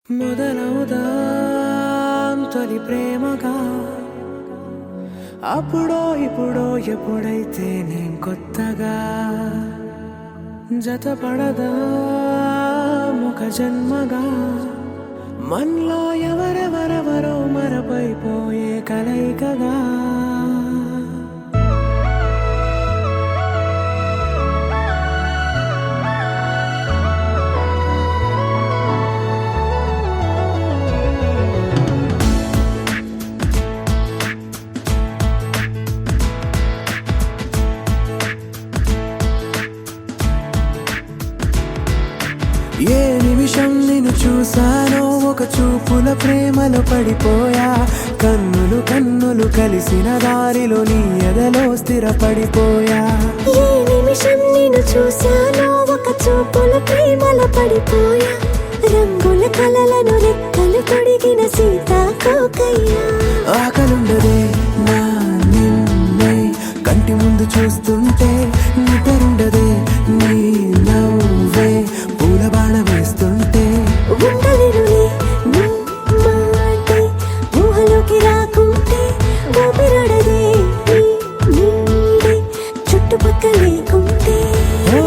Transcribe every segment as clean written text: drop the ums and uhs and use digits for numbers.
మొదలవుదాం తొలి ప్రేమగా అప్పుడో ఇప్పుడో ఎప్పుడైతే నేను కొత్తగా జతపడదా ముఖ జన్మగా మనలో ఎవరెవరెవరో మరపైపోయే కలయికగా ఏ నిమిషం నిన్ను చూసానో ఒక చూపుల ప్రేమలో పడిపోయా కన్నులు కన్నులు కలిసిన దారిలో నీ ఎదలో స్థిరపడిపోయా ఏ నిమిషం నిన్ను చూసానో ఒక చూపుల ప్రేమలో పడిపోయా రంగుల కలలను రెక్కలు తొడిగిన సీతాకోకయ్యా ఆకలుండదే నా నిన్నే కంటి ముందు చూస్తుంటే నిద్రుండదే నీ నవ్వే పూల బాణ వేస్తుంటే ఉండలేనులే నీ మాటే ఊహలోకి రాకుంటే ఊపిరాడదే నీ నీడే చుట్టుపక్కల లేకుంటే ఓ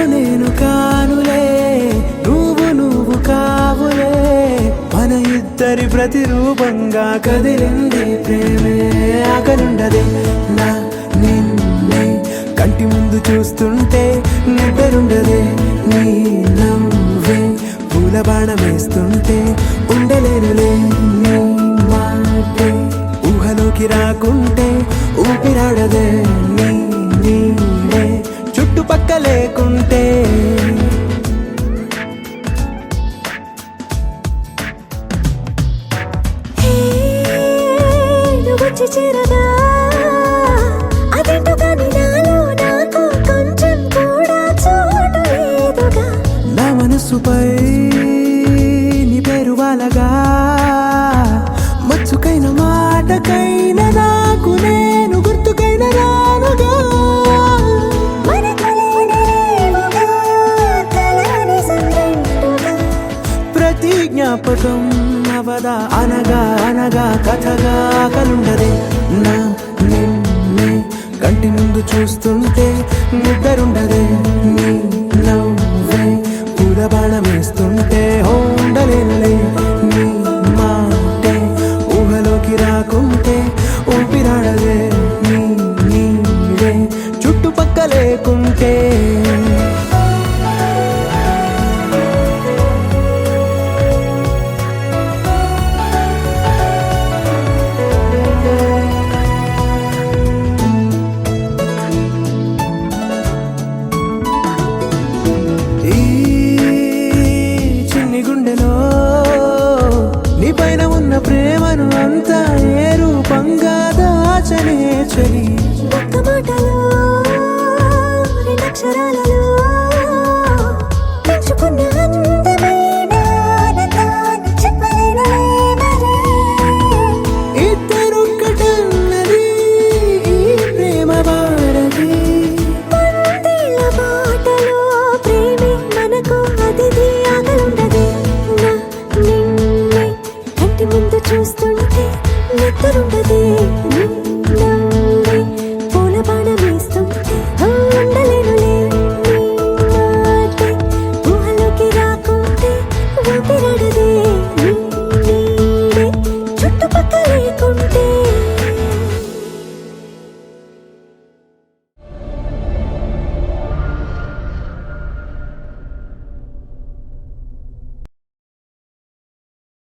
నేను కానులే నువ్వు కావులే మన ఇద్దరి ప్రతిరూపంగా కదిలింది ప్రేమే ఆకలుండదే నా నిన్నే కంటి ముందు చూస్తుంటే నిద్రుండదే నీ నవ్వే పూల బాణ వేస్తుంటే ఉండలేనులే నీ మాటే ఊహలోకి రాకుంటే ఊపిరాడదే నీ నీడే చుట్టుపక్క లేకుంటే హే నువ్వు వచ్చి చేరగా అదేంటో కానీ నాలో నాకు కొంచెం కూడా చోటు లేదుగా నా మనసుపై నీ పేరు వాలగా మచ్చుకైన మాటకైన నాకు నేను గుర్తుకైన రానుగా మనకులేనిరేవుగా కలని సంరెండుగా ప్రతి జ్ఞాపకం అవదా అనగా అనగా కథగా కలుండదే నా నిన్నే కంటి ముందు చూస్తుంటే నిద్రుండదే నీ